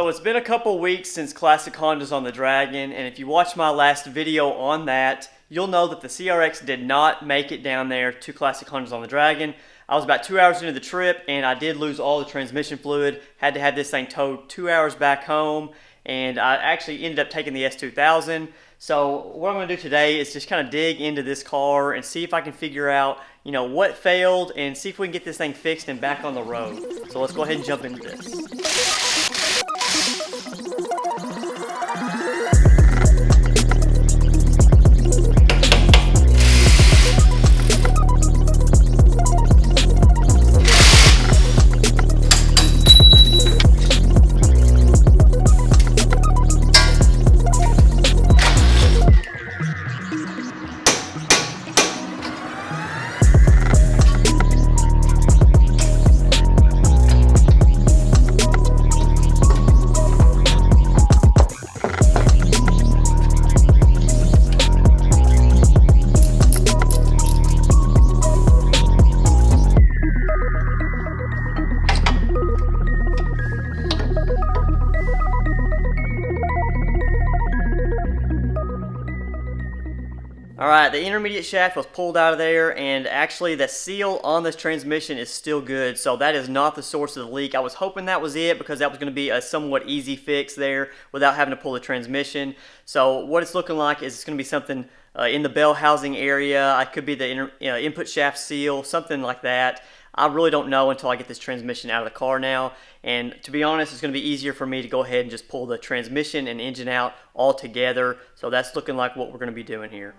So it's been a couple weeks since Classic Honda's on the Dragon, and if you watched my last video on that, you'll know that the CRX did not make it down there to Classic Honda's on the Dragon. I was about 2 hours into the trip, and I did lose all the transmission fluid. Had to have this thing towed 2 hours back home, and I actually ended up taking the S2000. So what I'm going to do today is just kind of dig into this car and see if I can figure out, what failed, and see if we can get this thing fixed and back on the road. So let's go ahead and jump into this. Alright, the intermediate shaft was pulled out of there, and actually the seal on this transmission is still good, so that is not the source of the leak. I was hoping that was it because that was going to be a somewhat easy fix there without having to pull the transmission. So what it's looking like is it's going to be something in the bell housing area. It could be the input shaft seal, something like that. I really don't know until I get this transmission out of the car now, and to be honest, it's going to be easier for me to go ahead and just pull the transmission and engine out all together. So that's looking like what we're going to be doing here.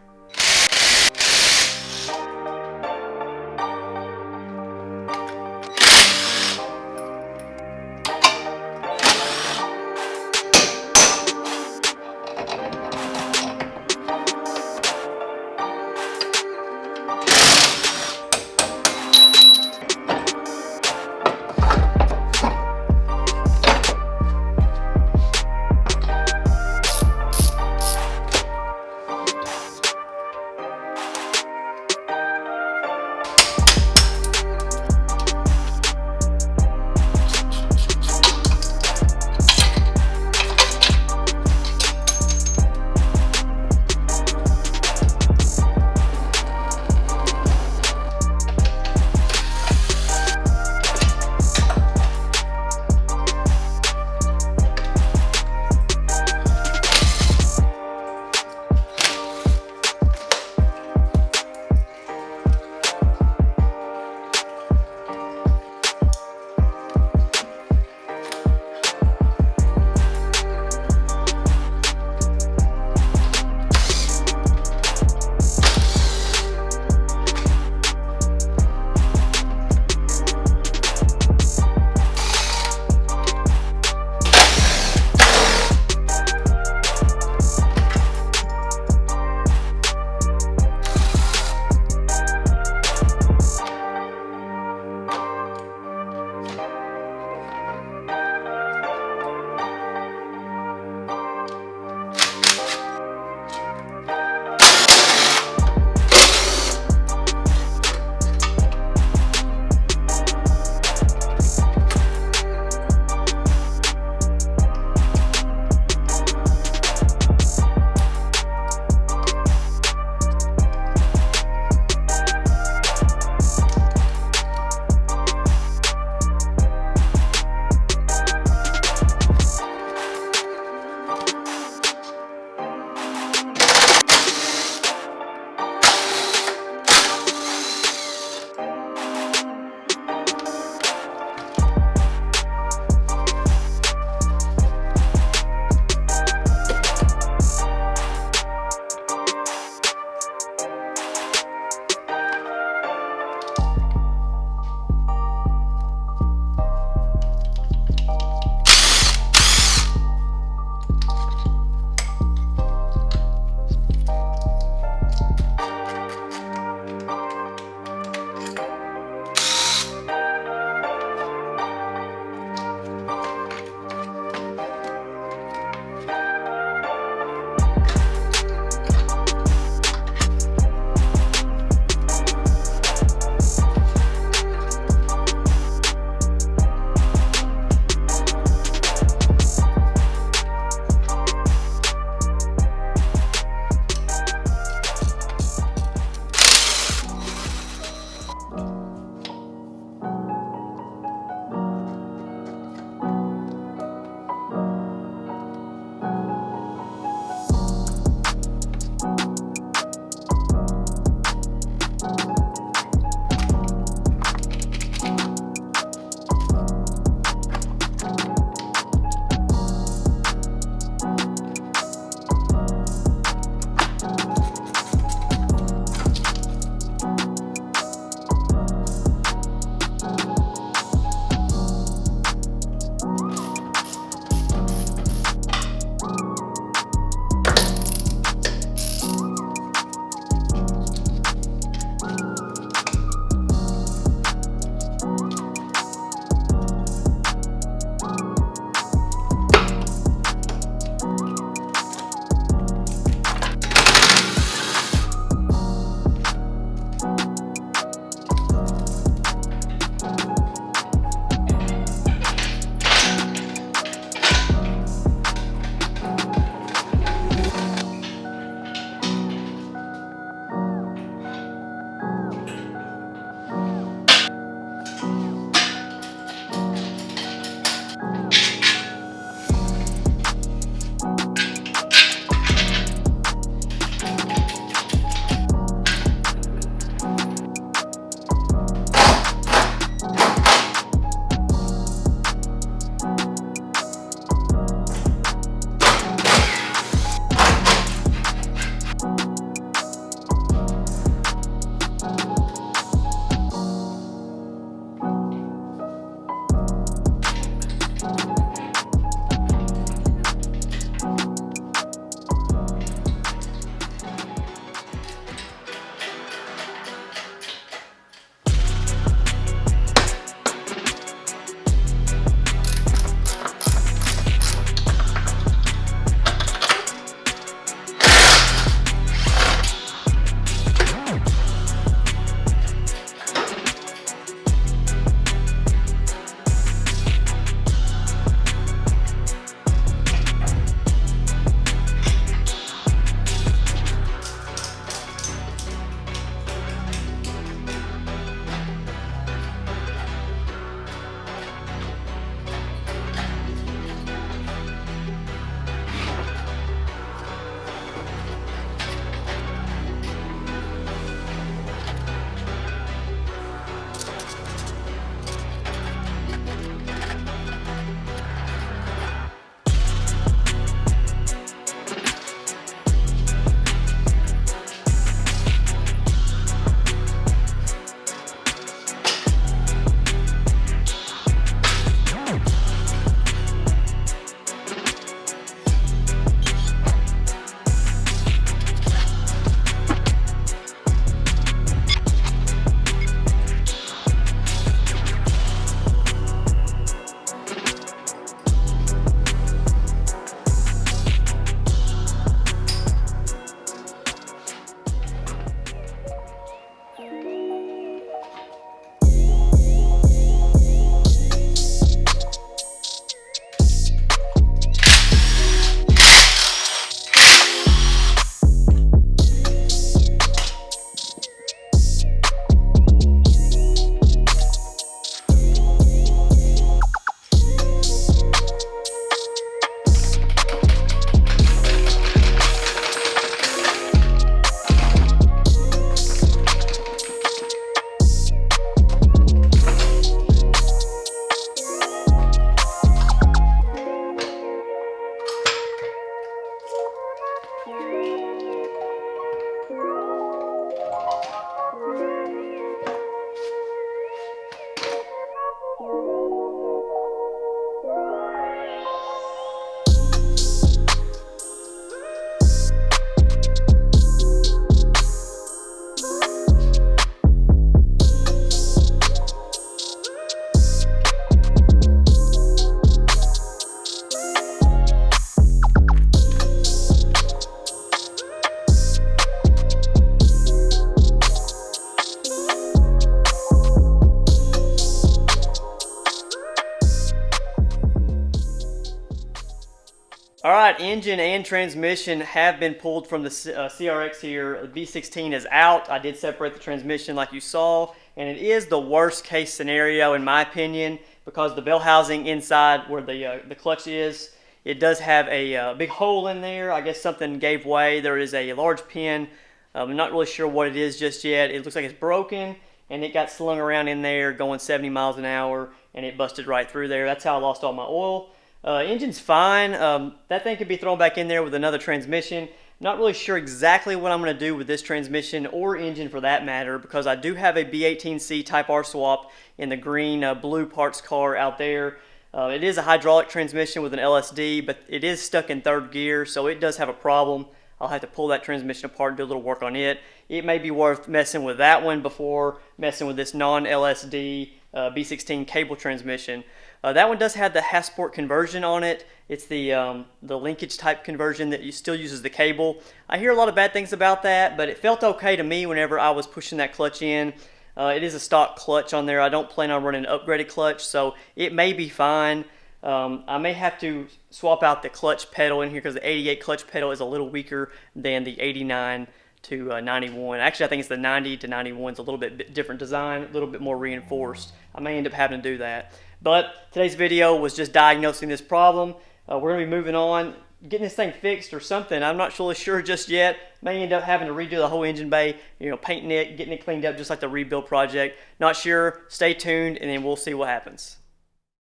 Alright, engine and transmission have been pulled from the CRX here. The V16 is out. I did separate the transmission like you saw, and it is the worst case scenario in my opinion because the bell housing inside where the clutch is, it does have a big hole in there. I guess something gave way. There is a large pin. I'm not really sure what it is just yet. It looks like it's broken, and it got slung around in there going 70 miles an hour, and it busted right through there. That's how I lost all my oil. Engine's fine. That thing could be thrown back in there with another transmission. Not really sure exactly what I'm going to do with this transmission or engine for that matter, because I do have a B18C Type R swap in the green blue parts car out there. It is a hydraulic transmission with an LSD, but it is stuck in third gear, so it does have a problem. I'll have to pull that transmission apart and do a little work on it. It may be worth messing with that one before messing with this non-LSD B16 cable transmission. That one does have the Hasport conversion on it. It's the linkage type conversion that still uses the cable. I hear a lot of bad things about that, but it felt okay to me whenever I was pushing that clutch in. It is a stock clutch on there. I don't plan on running an upgraded clutch, so it may be fine. I may have to swap out the clutch pedal in here because the 88 clutch pedal is a little weaker than the 89 to 91. Actually, I think it's the 90 to 91 is a little bit different design, a little bit more reinforced. I may end up having to do that. But today's video was just diagnosing this problem. We're going to be moving on, getting this thing fixed or something. I'm not really sure just yet. May end up having to redo the whole engine bay, painting it, getting it cleaned up just like the rebuild project. Not sure. Stay tuned, and then we'll see what happens.